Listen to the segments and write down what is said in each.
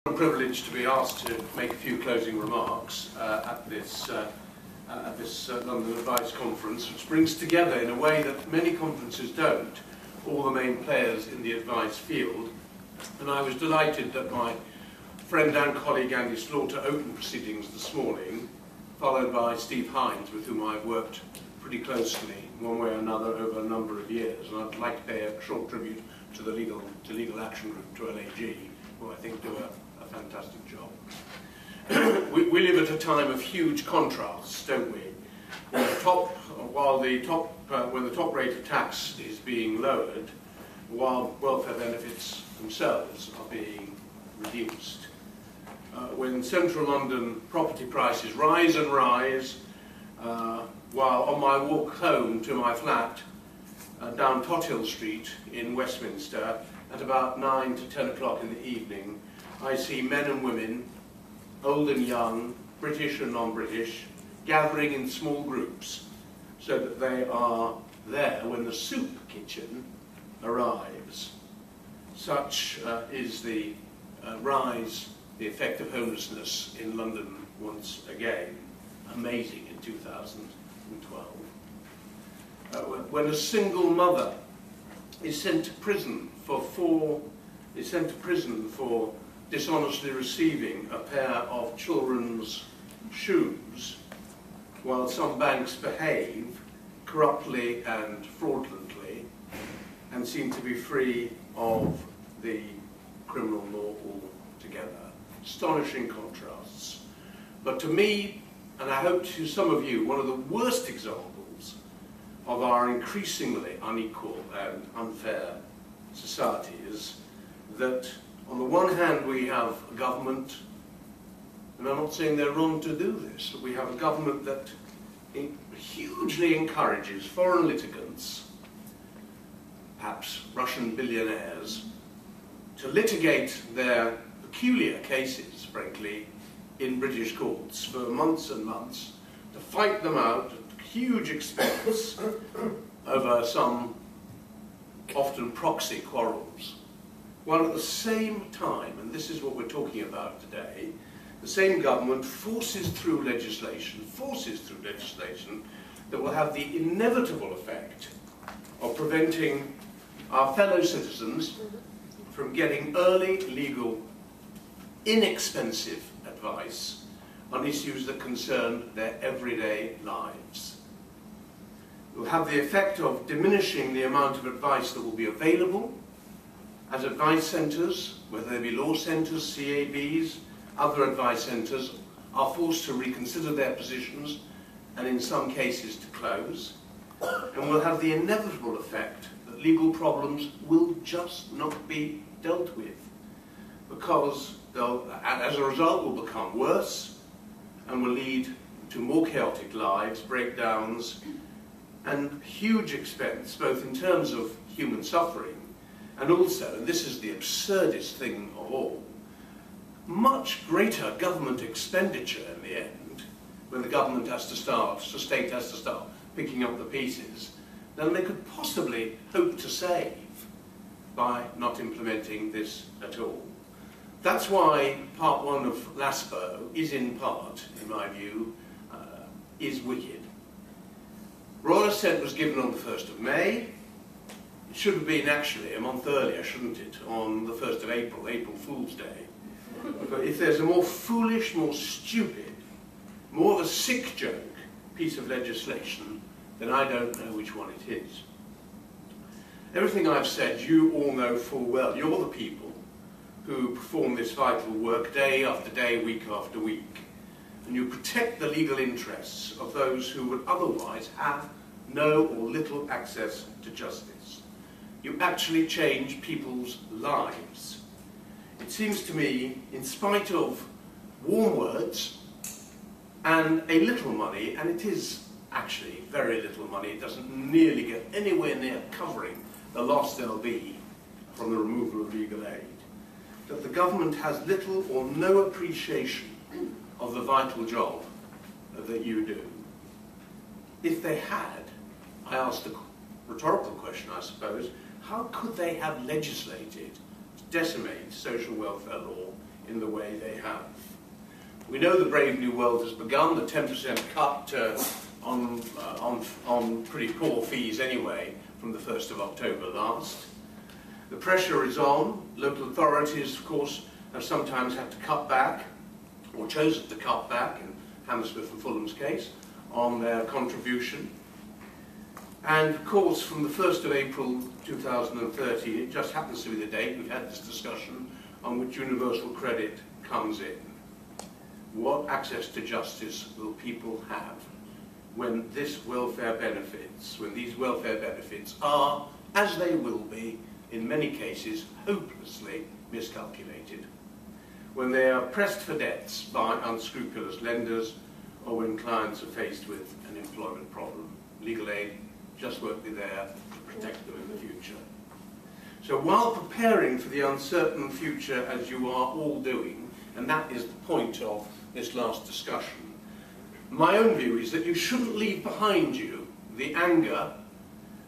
I'm privileged to be asked to make a few closing remarks at this London Advice Conference, which brings together, in a way that many conferences don't, all the main players in the advice field. And I was delighted that my friend and colleague Andy Slaughter opened proceedings this morning, followed by Steve Hines, with whom I've worked pretty closely, one way or another, over a number of years. And I'd like to pay a short tribute to the Legal Action Group, to LAG, who I think do a fantastic job. we live at a time of huge contrasts, don't we? When the top rate of tax is being lowered, while welfare benefits themselves are being reduced. When central London property prices rise and rise, while on my walk home to my flat down Tothill Street in Westminster at about 9 to 10 o'clock in the evening, I see men and women, old and young, British and non-British, gathering in small groups so that they are there when the soup kitchen arrives. Such is the rise, the effect of homelessness in London once again. Amazing in 2012. When a single mother is sent to prison for dishonestly receiving a pair of children's shoes, while some banks behave corruptly and fraudulently and seem to be free of the criminal law altogether. Astonishing contrasts. But to me, and I hope to some of you, one of the worst examples of our increasingly unequal and unfair society is that on the one hand we have a government, and I'm not saying they're wrong to do this, but we have a government that hugely encourages foreign litigants, perhaps Russian billionaires, to litigate their peculiar cases, frankly, in British courts for months and months, to fight them out at huge expense over some often proxy quarrels. While at the same time, and this is what we're talking about today, the same government forces through legislation that will have the inevitable effect of preventing our fellow citizens from getting early, legal, inexpensive advice on issues that concern their everyday lives. It will have the effect of diminishing the amount of advice that will be available as advice centres, whether they be law centres, CABs, other advice centres, are forced to reconsider their positions and in some cases to close, and will have the inevitable effect that legal problems will just not be dealt with, because they'll, as a result, will become worse and will lead to more chaotic lives, breakdowns, and huge expense, both in terms of human suffering and also, and this is the absurdest thing of all, much greater government expenditure in the end, when the government has to start, the state has to start picking up the pieces, than they could possibly hope to save by not implementing this at all. That's why part one of LASPO is in part, in my view, is wicked. Royal assent was given on the 1st of May. It should have been actually a month earlier, shouldn't it, on the 1st of April, April Fool's Day. But if there's a more foolish, more stupid, more of a sick joke piece of legislation, then I don't know which one it is. Everything I've said you all know full well. You're the people who perform this vital work day after day, week after week. And you protect the legal interests of those who would otherwise have no or little access to justice. You actually change people's lives. It seems to me, in spite of warm words and a little money, and it is actually very little money, it doesn't nearly get anywhere near covering the loss there'll be from the removal of legal aid, that the government has little or no appreciation of the vital job that you do. If they had, I asked a rhetorical question, I suppose, how could they have legislated to decimate social welfare law in the way they have. We know the Brave New World has begun, the 10% cut on pretty poor fees anyway from the 1st of October last. The pressure is on. Local authorities, of course, have sometimes had to cut back, or chosen to cut back, in Hammersmith and Fulham's case, on their contribution. And of course, from the 1st of April 2013, it just happens to be the date we've had this discussion on which universal credit comes in. What access to justice will people have when these welfare benefits are, as they will be, in many cases, hopelessly miscalculated? When they are pressed for debts by unscrupulous lenders, or when clients are faced with an employment problem, legal aid just won't be there to protect them in the future. So while preparing for the uncertain future, as you are all doing, and that is the point of this last discussion, my own view is that you shouldn't leave behind you the anger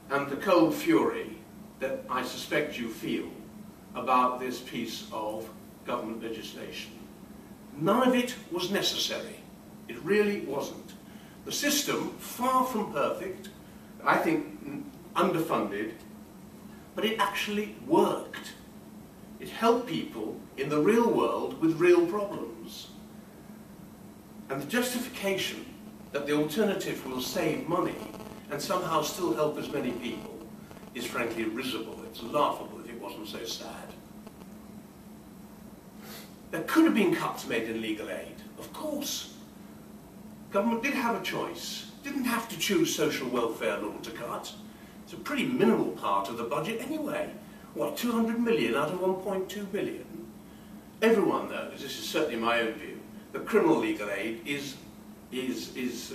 and the cold fury that I suspect you feel about this piece of government legislation. None of it was necessary. It really wasn't. The system, far from perfect, I think underfunded, but it actually worked. It helped people in the real world with real problems. And the justification that the alternative will save money and somehow still help as many people is frankly risible. It's laughable if it wasn't so sad. There could have been cuts made in legal aid, of course. Government did have a choice. Didn't have to choose social welfare law to cut. It's a pretty minimal part of the budget anyway. What, 200 million out of 1.2 billion? Everyone knows, this is certainly my own view, that criminal legal aid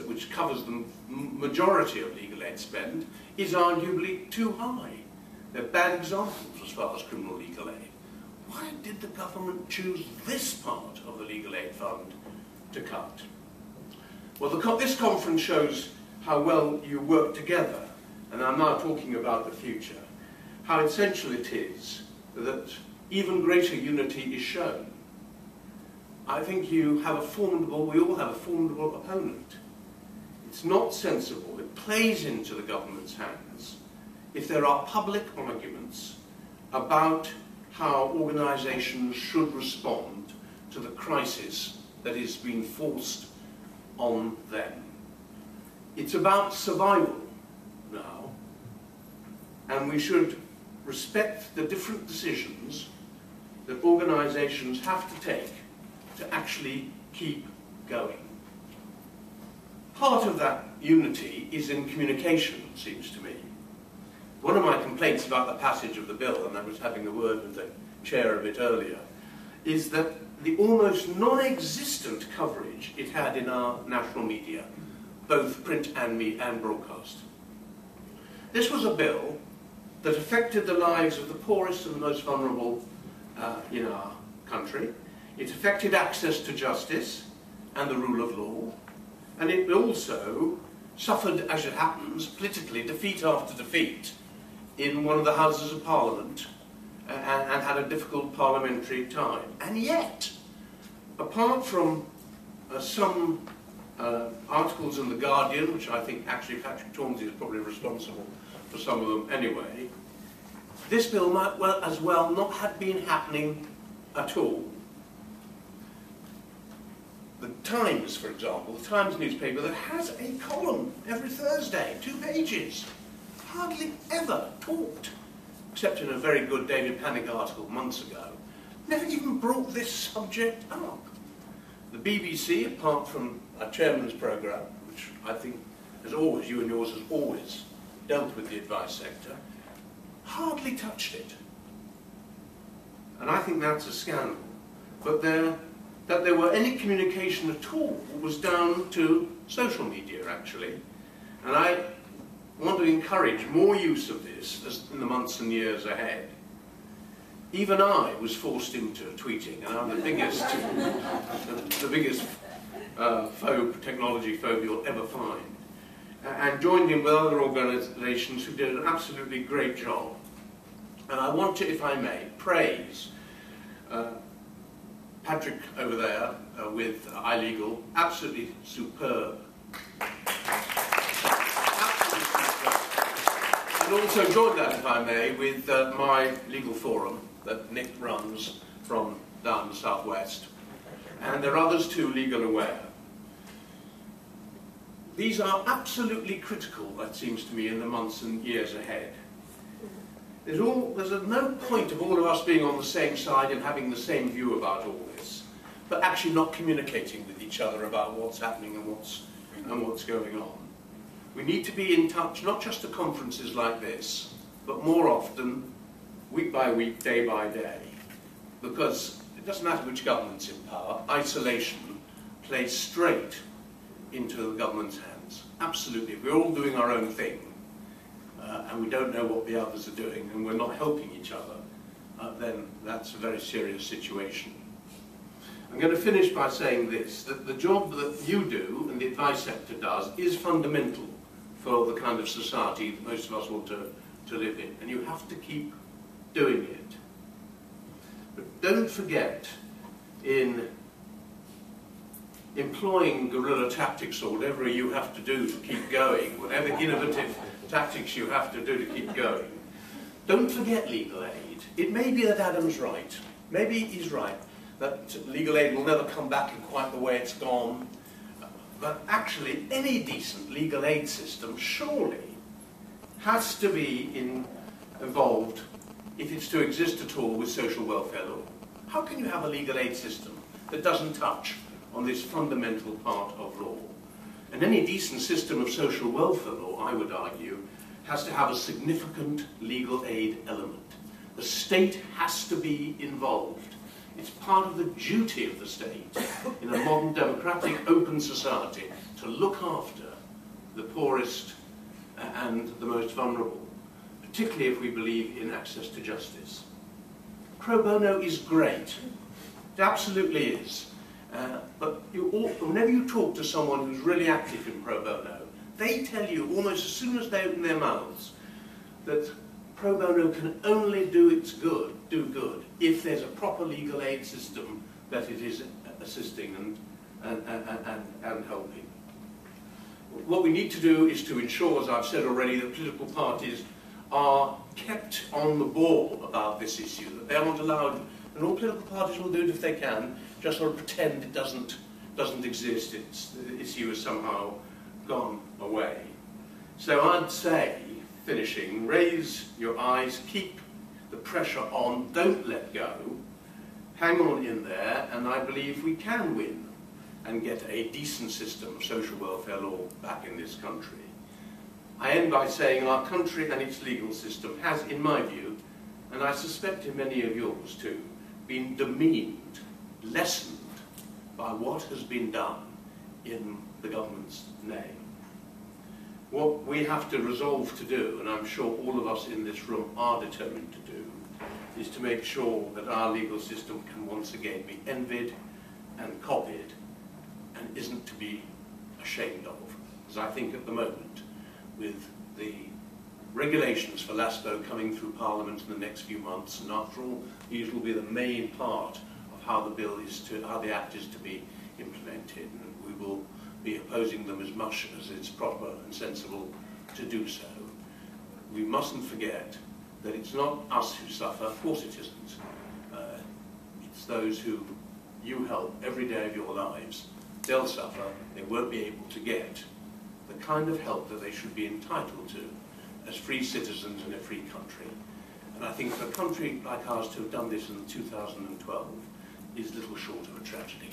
which covers the majority of legal aid spend, is arguably too high. They're bad examples as far as criminal legal aid. Why did the government choose this part of the legal aid fund to cut? Well, this conference shows how well you work together, and I'm now talking about the future, how essential it is that even greater unity is shown. I think we all have a formidable opponent. It's not sensible, it plays into the government's hands if there are public arguments about how organisations should respond to the crisis that is being forced on them. It's about survival now, and we should respect the different decisions that organisations have to take to actually keep going. Part of that unity is in communication, it seems to me. One of my complaints about the passage of the bill, and I was having a word with the chair of it earlier, is that the almost non-existent coverage it had in our national media, both print and broadcast. This was a bill that affected the lives of the poorest and the most vulnerable in our country. It affected access to justice and the rule of law, and it also suffered, as it happens, politically defeat after defeat in one of the Houses of Parliament and had a difficult parliamentary time. And yet, apart from some articles in The Guardian, which I think actually Patrick Taunsley is probably responsible for some of them anyway, this bill might as well not have been happening at all. The Times, for example, the Times newspaper that has a column every Thursday, 2 pages, hardly ever talked, except in a very good David Panic article months ago, never even brought this subject up. The BBC, apart from our chairman's programme, which I think, as always, you and yours has always dealt with the advice sector, hardly touched it. And I think that's a scandal. But that there were any communication at all was down to social media, actually. And I want to encourage more use of this in the months and years ahead. Even I was forced into tweeting, and I'm the biggest, technology phobe you'll ever find. And joined in with other organisations who did an absolutely great job. And I want to, if I may, praise Patrick over there with iLegal, absolutely superb. Absolutely superb. And also join that, if I may, with my legal forum that Nick runs from down the southwest. And there are others too, Legal Aware. These are absolutely critical, that seems to me, in the months and years ahead. There's no point of all of us being on the same side and having the same view about all this, but actually not communicating with each other about what's happening and what's going on. We need to be in touch, not just at conferences like this, but more often, week by week, day by day, because it doesn't matter which government's in power, isolation plays straight into the government's hands. Absolutely. If we're all doing our own thing, and we don't know what the others are doing, and we're not helping each other, then that's a very serious situation. I'm going to finish by saying this, that the job that you do, and the advice sector does, is fundamental for the kind of society that most of us want to live in, and you have to keep doing it. But don't forget, in employing guerrilla tactics or whatever you have to do to keep going, whatever innovative tactics you have to do to keep going, don't forget legal aid. It may be that Adam's right. Maybe he's right, that legal aid will never come back in quite the way it's gone. But actually, any decent legal aid system surely has to be involved, if it's to exist at all, with social welfare law. How can you have a legal aid system that doesn't touch on this fundamental part of law? And any decent system of social welfare law, I would argue, has to have a significant legal aid element. The state has to be involved. It's part of the duty of the state in a modern, democratic, open society to look after the poorest and the most vulnerable, particularly if we believe in access to justice. Pro bono is great. It absolutely is. But whenever you talk to someone who's really active in pro bono, they tell you almost as soon as they open their mouths that pro bono can only do good if there's a proper legal aid system that it is assisting and helping. What we need to do is to ensure, as I've said already, that political parties are kept on the ball about this issue, that they aren't allowed, and all political parties will do it if they can, just sort of pretend it doesn't exist, the issue has somehow gone away. So I'd say, finishing, raise your eyes, keep the pressure on, don't let go, hang on in there, and I believe we can win and get a decent system of social welfare law back in this country. I end by saying our country and its legal system has, in my view, and I suspect in many of yours too, been demeaned, lessened by what has been done in the government's name. What we have to resolve to do, and I'm sure all of us in this room are determined to do, is to make sure that our legal system can once again be envied and copied and isn't to be ashamed of. As I think at the moment, with the regulations for LASPO coming through Parliament in the next few months, and after all, these will be the main part of how the bill is to, how the Act is to be implemented, and we will be opposing them as much as it's proper and sensible to do so. We mustn't forget that it's not us who suffer, of course it isn't. It's those who you help every day of your lives. They'll suffer, they won't be able to get the kind of help that they should be entitled to as free citizens in a free country. And I think for a country like ours to have done this in 2012 is little short of a tragedy.